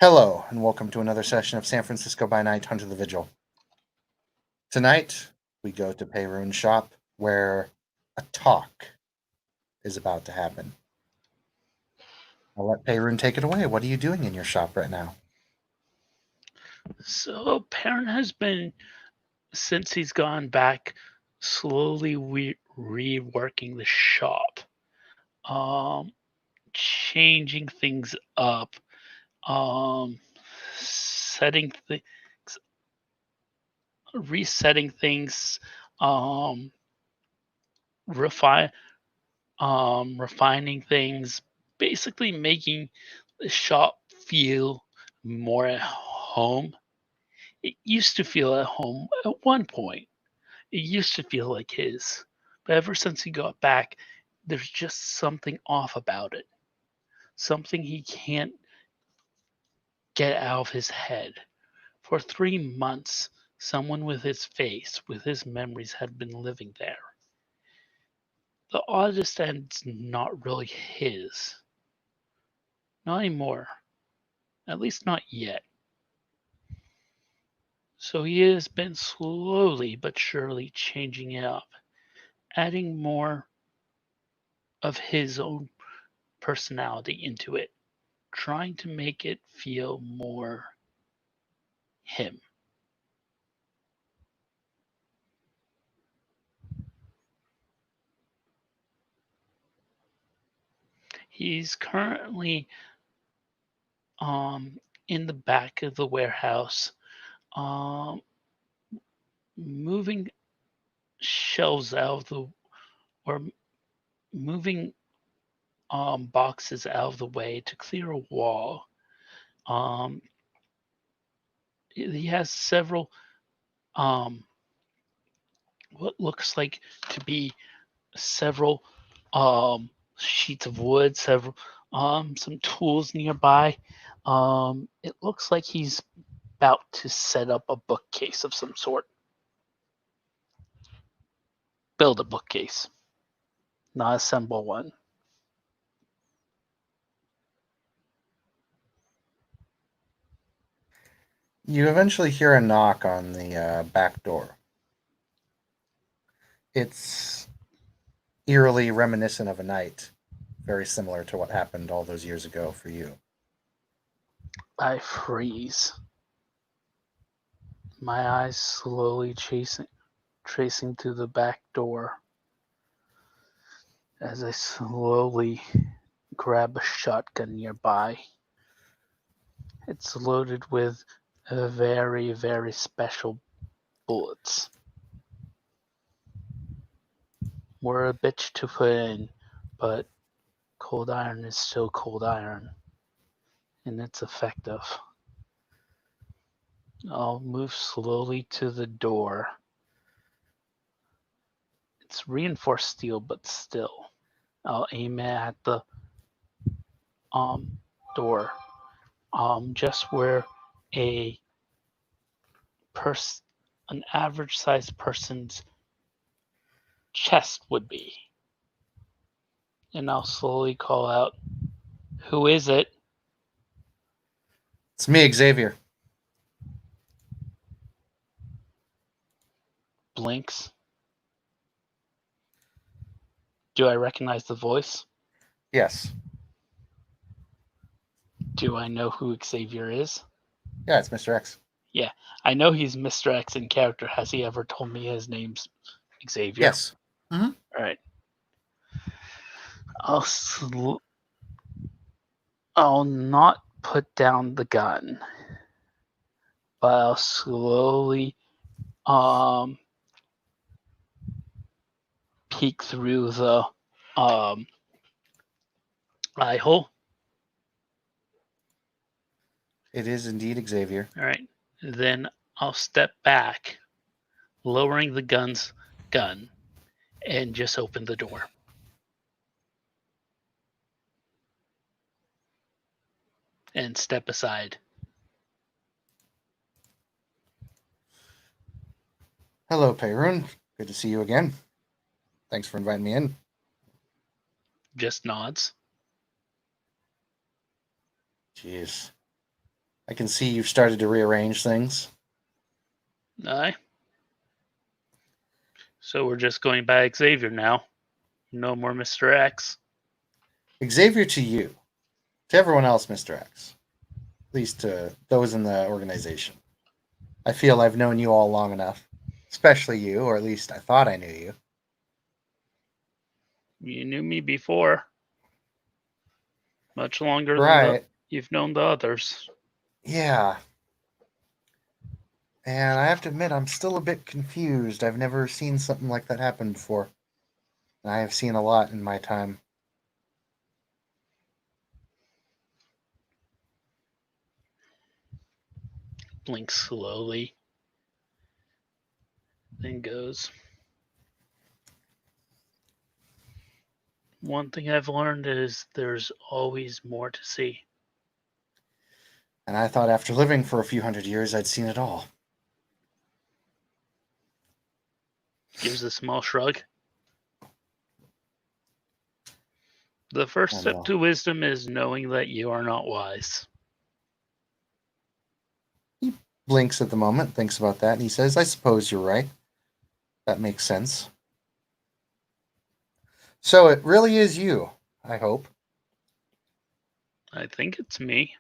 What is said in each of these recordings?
Hello, and welcome to another session of San Francisco by Night Hunter the Vigil. Tonight, we go to Peyroon's shop where a talk is about to happen. I'll let Peyroon take it away. What are you doing in your shop right now? So Perrin has been, since he's gone back, slowly reworking the shop, um, changing things up, um, setting things, resetting things, um, refine, refining things, basically making the shop feel more at home. It used to feel at home at one point. It used to feel like his, but ever since he got back, there's just something off about it. Something he can't get out of his head. For 3 months, someone with his face, with his memories, had been living there. The oddest end's not really his. Not anymore. At least not yet. So he has been slowly but surely changing it up, adding more of his own personality into it, trying to make it feel more him. He's currently um, in the back of the warehouse, um, moving shelves out of the or moving boxes out of the way to clear a wall. Um, he has several um, what looks like to be several sheets of wood, several some tools nearby. It looks like he's about to set up a bookcase of some sort. Build a bookcase, not assemble one. You eventually hear a knock on the back door. It's eerily reminiscent of a night very similar to what happened all those years ago for you. I freeze, my eyes slowly tracing through the back door as I slowly grab a shotgun nearby. It's loaded with very, very special bullets. Were a bitch to put in, but cold iron is still cold iron, and it's effective. I'll move slowly to the door. It's reinforced steel, but still. I'll aim it at the um door, just where a person, an average sized person's chest would be. And I'll slowly call out, "Who is it?" It's me, Xavier. Blinks. Do I recognize the voice? Yes. Do I know who Xavier is? Yeah, it's Mr. X. Yeah, I know he's Mr. X in character. Has he ever told me his name's Xavier? Yes. Mm-hmm. All right. I'll sl- I'll not put down the gun, but I'll slowly um peek through the um eye hole. It is indeed Xavier. All right. Then I'll step back, lowering the gun, and just open the door. And step aside. Hello, Peyroon. Good to see you again. Thanks for inviting me in. Just nods. Jeez. I can see you've started to rearrange things. Aye. So we're just going by Xavier now. No more Mr. X. Xavier to you. To everyone else, Mr. X. At least to those in the organization. I feel I've known you all long enough. Especially you, or at least I thought I knew you. You knew me before. Much longer than Right. you've known the others. Yeah. And I have to admit, I'm still a bit confused. I've never seen something like that happen before. And I have seen a lot in my time. Blinks slowly. Then goes. One thing I've learned is there's always more to see. And I thought after living for a few hundred years, I'd seen it all. Gives a small shrug. The first I step know. to wisdom is knowing that you are not wise. He blinks at the moment, thinks about that, and he says, I suppose you're right. That makes sense. So it really is you, I hope. I think it's me.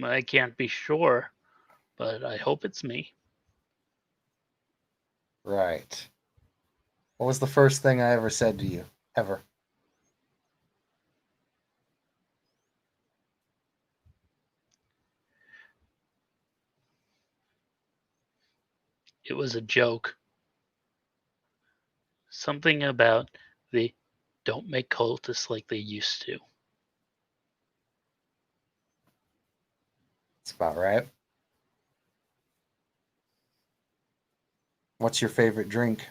I can't be sure, but I hope it's me. Right. What was the first thing I ever said to you? Ever? It was a joke. Something about the don't make cultists like they used to. That's about right. What's your favorite drink?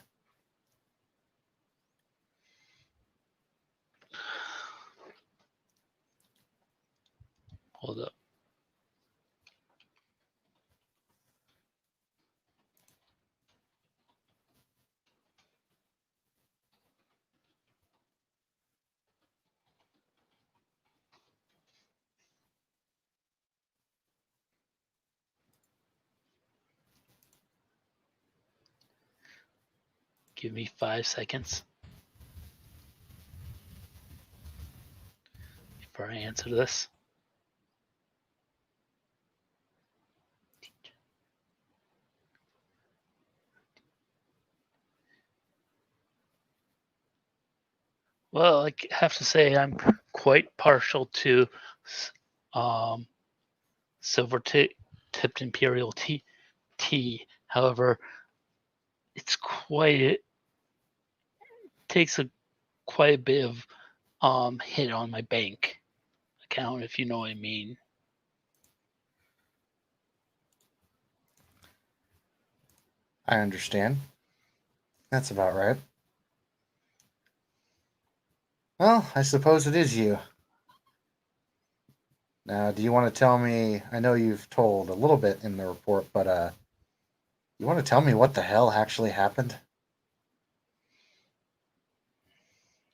Hold up. Give me 5 seconds before I answer this. Well, I have to say I'm quite partial to um, silver tipped imperial tea. However, it's quite takes a quite a bit of hit on my bank account, if you know what I mean. I understand. That's about right. Well, I suppose it is you. Now, do you want to tell me? I know you've told a little bit in the report, but you want to tell me what the hell actually happened?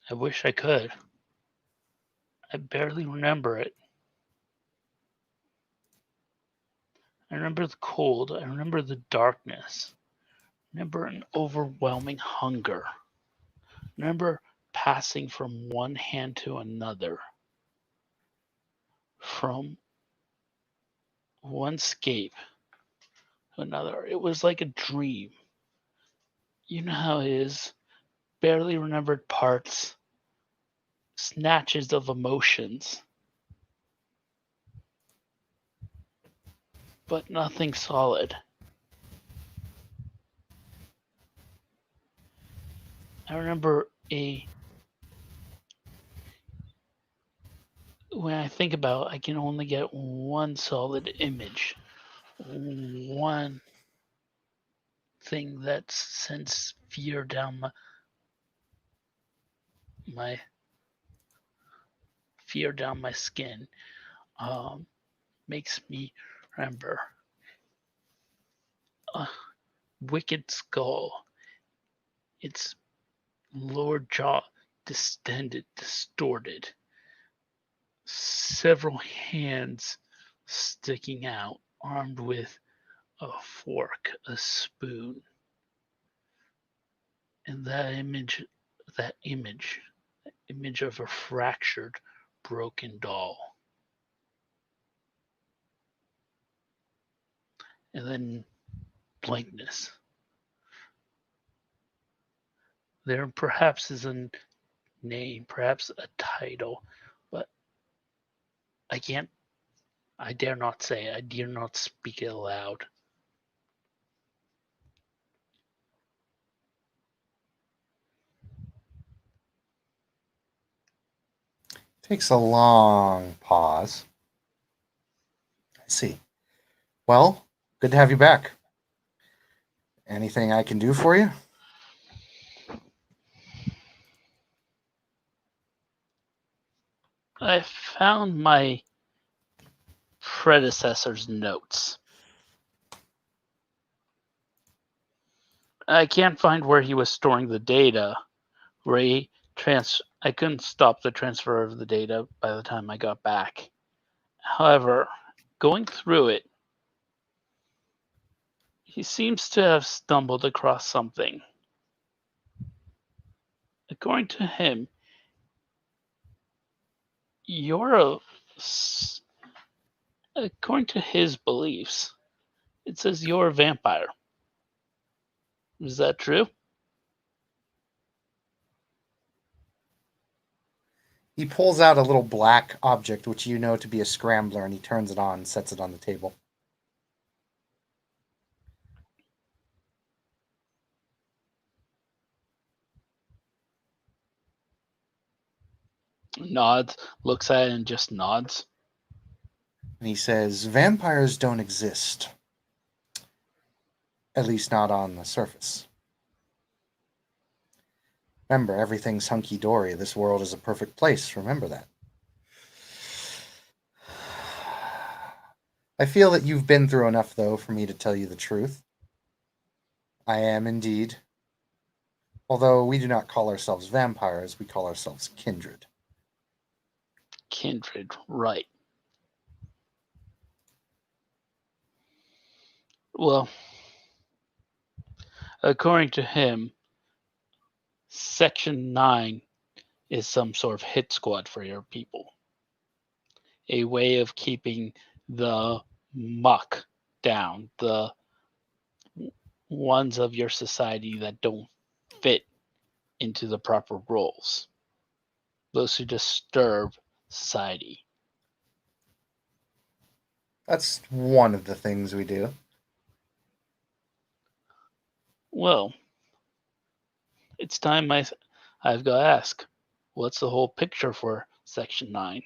I wish I could. I barely remember it. I remember the cold. I remember the darkness. I remember an overwhelming hunger. I remember passing from one hand to another, from one scape to another. It was like a dream. You know how it is. Barely remembered parts, snatches of emotions, but nothing solid. I remember when I think about it, I can only get one solid image, one thing that sends fear down my fear down my skin. Um, Makes me remember a wicked skull, its lower jaw distended, distorted, several hands sticking out, armed with a fork, a spoon, and that image of a fractured, broken doll. And then blankness. There perhaps is a name, perhaps a title, but I can't, I dare not say it. I dare not speak it aloud. Takes a long pause. I see. Well, good to have you back. Anything I can do for you? I found my predecessor's notes. I can't find where he was storing the data. I couldn't stop the transfer of the data by the time I got back. However, going through it, he seems to have stumbled across something. According to him, according to his beliefs, it says you're a vampire. Is that true? He pulls out a little black object, which you know to be a scrambler, and he turns it on and sets it on the table. Nods, looks at it and just nods. And he says, vampires don't exist. At least not on the surface. Remember, everything's hunky-dory. This world is a perfect place. Remember that. I feel that you've been through enough, though, for me to tell you the truth. I am indeed. Although we do not call ourselves vampires, we call ourselves kindred. Kindred, right. Well, according to him, Section 9 is some sort of hit squad for your people. A way of keeping the muck down, the ones of your society that don't fit into the proper roles, those who disturb society. That's one of the things we do. Well, it's time I've got to ask, what's the whole picture for Section 9?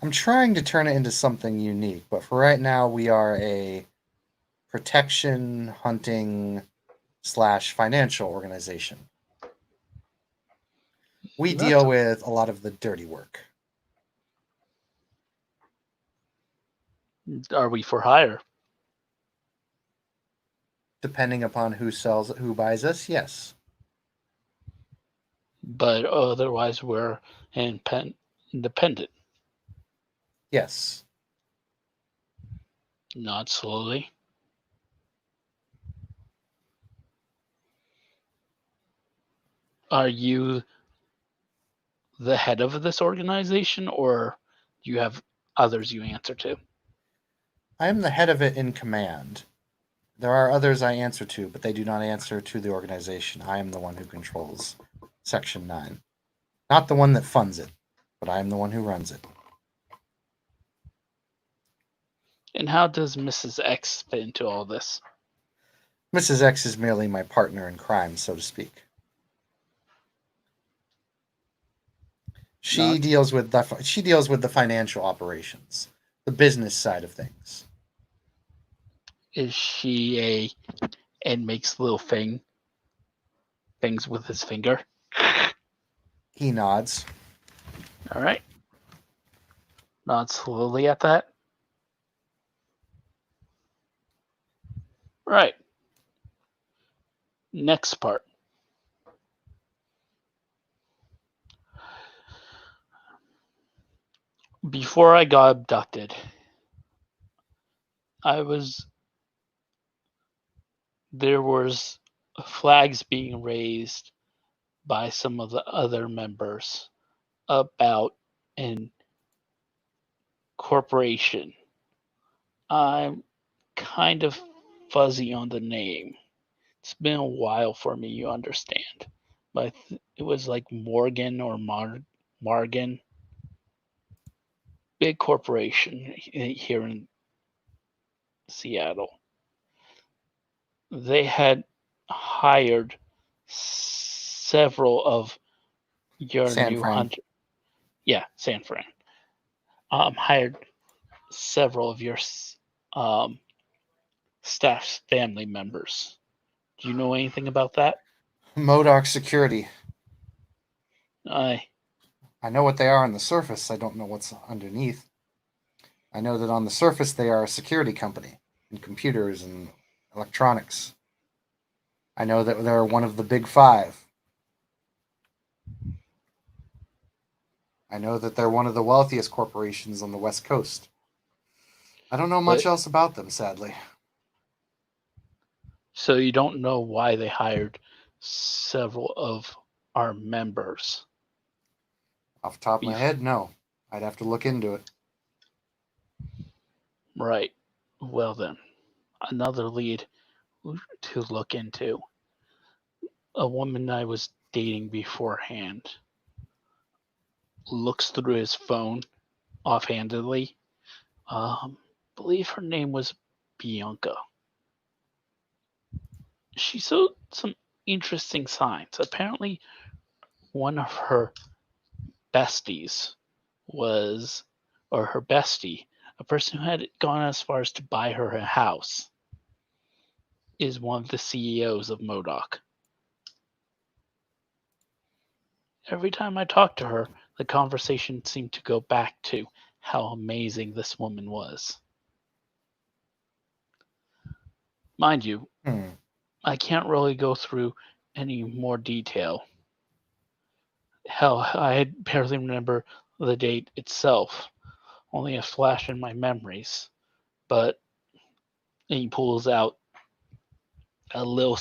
I'm trying to turn it into something unique, but for right now, we are a protection, hunting, / financial organization. We deal with a lot of the dirty work. Are we for hire? Depending upon who buys us, yes. But otherwise, we're independent. Yes. Not slowly. Are you the head of this organization, or do you have others you answer to? I am the head of it in command. There are others I answer to, but they do not answer to the organization. I am the one who controls Section 9. Not the one that funds it, but I am the one who runs it. And how does Mrs. X fit into all this? Mrs. X is merely my partner in crime, so to speak. She deals with the financial operations, the business side of things. Is she and makes little things with his finger? He nods. All right. Nod slowly at that. Right. Next part. before I got abducted, there was flags being raised by some of the other members about an corporation. I'm kind of fuzzy on the name. It's been a while for me, you understand. But it was like Morgan or Margan. Big corporation here in Seattle. They had hired several of your San new Fran. hunter. Yeah, San Fran. Hired several of your staff's family members. Do you know anything about that? MODOK Security. I I know what they are on the surface. I don't know what's underneath. I know that on the surface they are a security company in computers and electronics. I know that they're one of the big five. I know that they're one of the wealthiest corporations on the West Coast. I don't know much But- else about them, sadly. So you don't know why they hired several of our members. Off the top of my head, no. I'd have to look into it. Right. Well then, another lead to look into. A woman I was dating beforehand looks through his phone offhandedly. Believe her name was Bianca. She showed some interesting signs. Apparently, one of her besties was, or her bestie, a person who had gone as far as to buy her a house, is one of the CEOs of MODOK. Every time I talked to her, the conversation seemed to go back to how amazing this woman was. Mind you, I can't really go through any more detail. Hell, I barely remember the date itself, only a flash in my memories. But he pulls out a little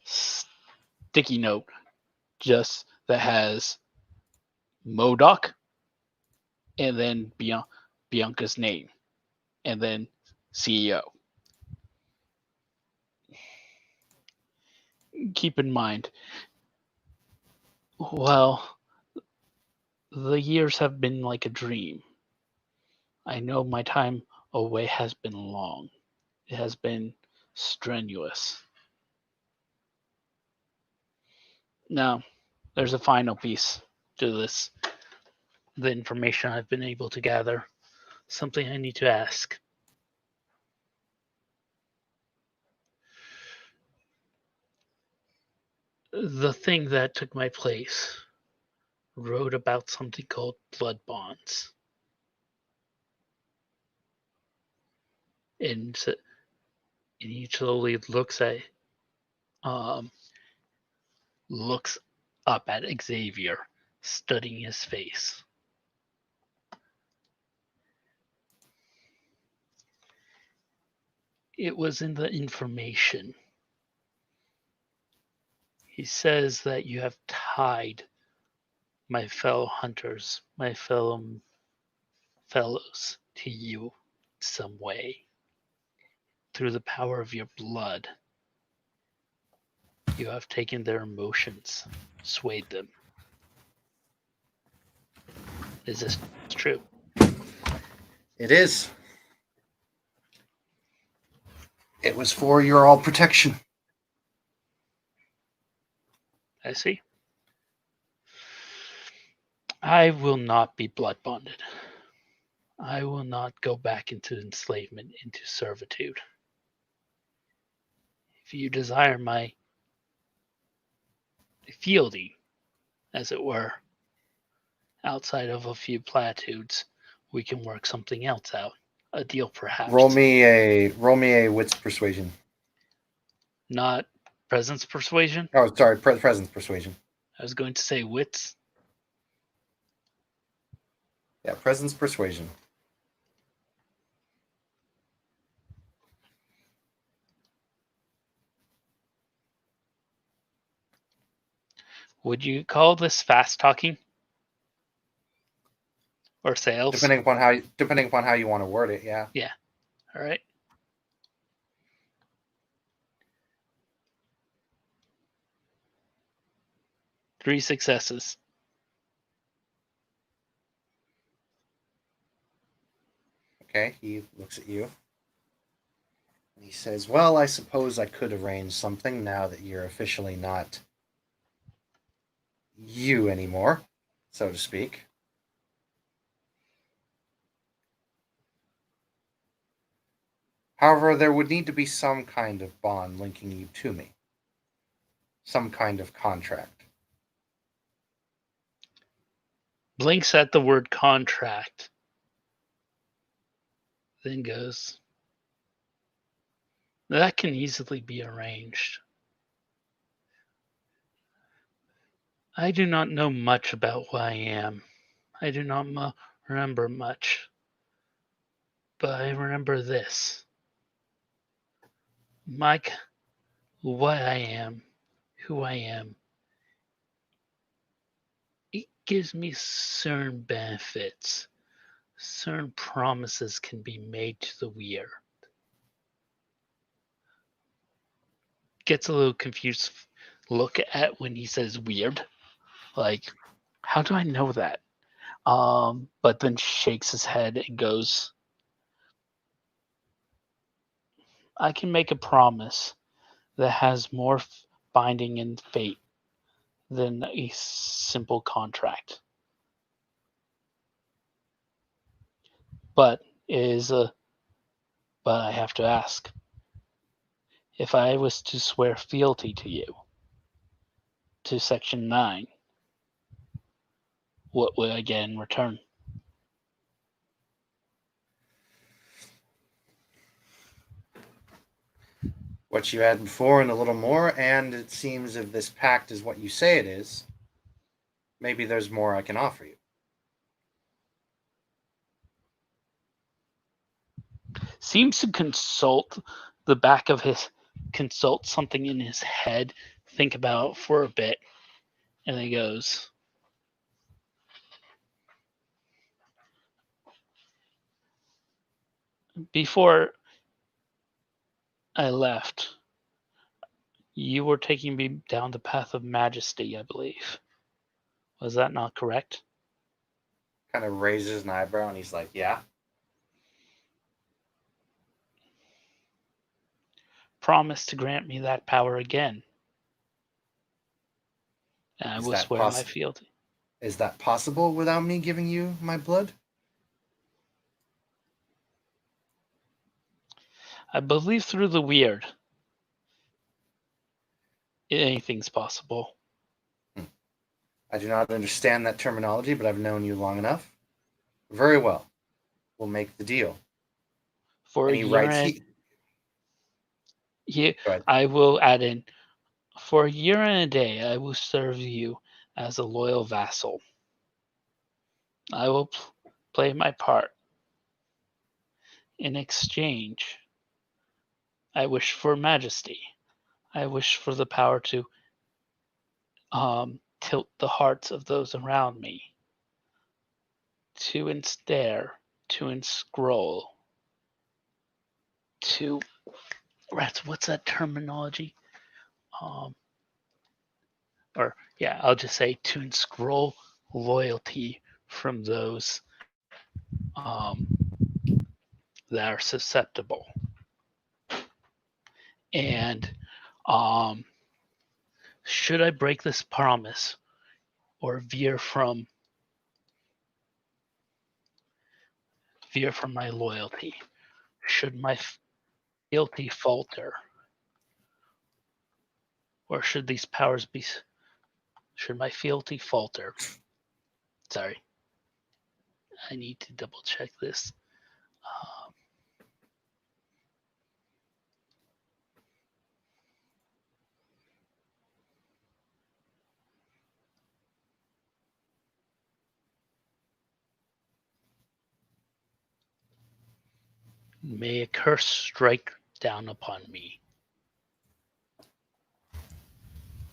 sticky note just that has MODOK and then Bianca's name and then CEO. Keep in mind, well, the years have been like a dream. I know my time away has been long. It has been strenuous. Now, there's a final piece to this. The information I've been able to gather. Something I need to ask. The thing that took my place wrote about something called blood bonds. And he slowly looks up at Xavier, studying his face. It was in the information. He says that you have tied my fellow hunters, my fellows to you some way. Through the power of your blood, you have taken their emotions, swayed them. Is this true? It is. It was for your all protection. I see. I will not be blood bonded. I will not go back into enslavement, into servitude. If you desire my fielding, as it were, outside of a few platitudes, we can work something else out. A deal, perhaps. Roll me a wits persuasion. Not presence persuasion. Oh, sorry, presence persuasion. I was going to say wits. Yeah, presence persuasion. Would you call this fast talking or sales? Depending upon how you want to word it, yeah. Yeah. All right. Three successes. Okay, he looks at you. And he says, "Well, I suppose I could arrange something now that you're officially not you anymore, so to speak. However, there would need to be some kind of bond linking you to me, some kind of contract." Blinks at the word contract. Then goes, that can easily be arranged. I do not know much about who I am. I do not remember much. But I remember this. Mike, what I am, who I am, it gives me certain benefits. Certain promises can be made to the weird. Gets a little confused look at when he says weird. Like, how do I know that? But then shakes his head and goes, I can make a promise that has more binding in fate than a simple contract. But is a but I have to ask, if I was to swear fealty to you, to Section 9, what would I get in return? What you had before and a little more, and it seems if this pact is what you say it is, maybe there's more I can offer you. Seems to consult something in his head, think about it for a bit, and then he goes, before I left, you were taking me down the path of majesty, I believe. Was that not correct? Kind of raises an eyebrow and he's like, "Yeah." Promise to grant me that power again, and I Is will that swear my poss- fealty. is that possible without me giving you my blood? I believe through the weird, anything's possible. I do not understand that terminology, but I've known you long enough. Very well. We'll make the deal. For And a he year writes, and go ahead. I will add in, for a year and a day, I will serve you as a loyal vassal. I will play my part. In exchange, I wish for majesty. I wish for the power to tilt the hearts of those around me, to ensnare, to enscroll, to rats. What's that terminology? Um, or yeah, I'll just say to enscroll loyalty from those um, that are susceptible. And um, should I break this promise or veer from my loyalty? Should my fealty falter, or should these powers be? Should my fealty falter? Sorry, I need to double check this. Um, May a curse strike down upon me.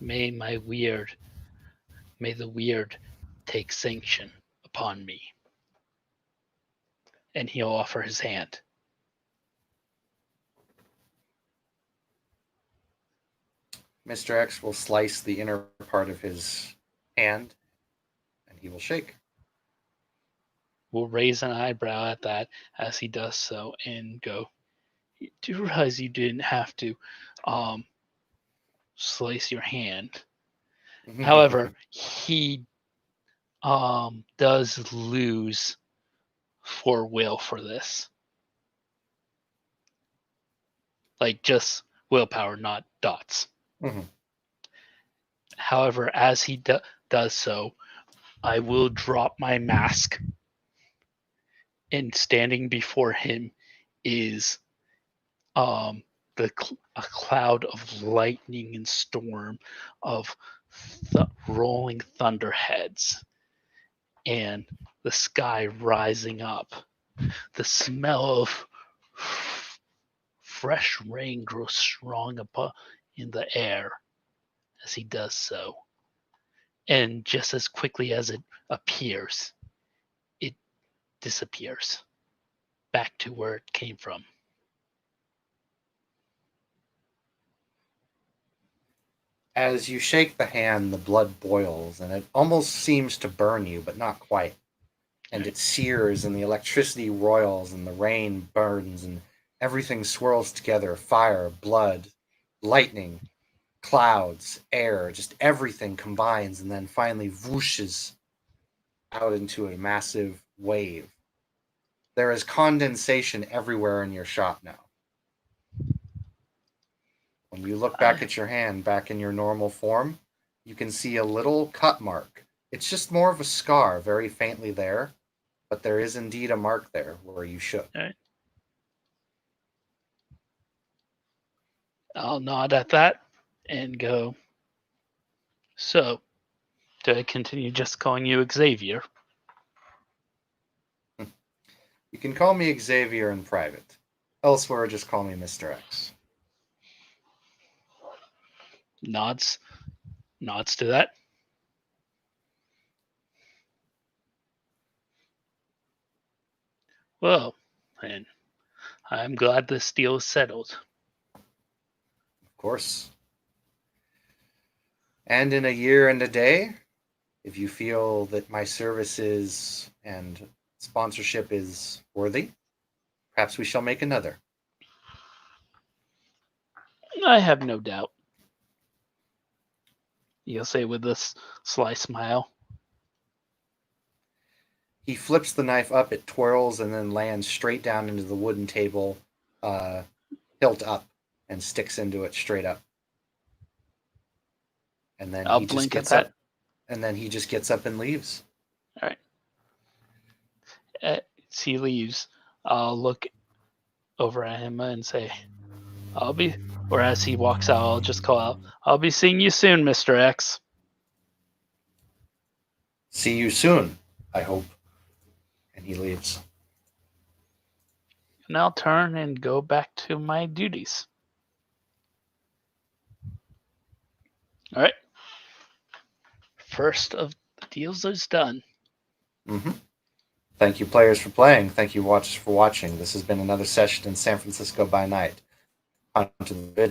May the weird take sanction upon me. And he'll offer his hand. Mr. X will slice the inner part of his hand, and he will shake. Will raise an eyebrow at that as he does so and go, "You do realize you didn't have to slice your hand." However, he does lose 4 will for this. Like just willpower, not dots. Mhm. However, as he does so, I will drop my mask, and standing before him is a cloud of lightning and storm of rolling thunderheads, and the sky rising up. The smell of fresh rain grows strong up in the air as he does so. And just as quickly as it appears, it disappears back to where it came from. As you shake the hand, the blood boils, and it almost seems to burn you, but not quite. And it sears, and the electricity roils, and the rain burns, and everything swirls together: fire, blood, lightning, clouds, air, just everything combines, and then finally whooshes out into a massive wave. There is condensation everywhere in your shop now. When you look back at your hand, back in your normal form, you can see a little cut mark. It's just more of a scar, very faintly there, but there is indeed a mark there where you shook. All right. I'll nod at that and go, "So, do I continue just calling you Xavier?" You can call me Xavier in private. Elsewhere, just call me Mr. X. Nods to that. Well, and I'm glad this deal is settled. Of course. And in a year and a day, if you feel that my services and sponsorship is worthy, perhaps we shall make another. I have no doubt. You'll say with this sly smile. He flips the knife up, it twirls, and then lands straight down into the wooden table, hilt up, and sticks into it straight up. And then I'll he just blink at gets that. up. And then he just gets up and leaves. All right. As he leaves, I'll look over at him and say, or as he walks out, I'll just call out, "I'll be seeing you soon, Mr. X." See you soon, I hope. And he leaves. And I'll turn and go back to my duties. All right. First of the deals is done. Mm-hmm. Thank you, players, for playing. Thank you, watchers, for watching. This has been another session in San Francisco by Night. On to the Vigil.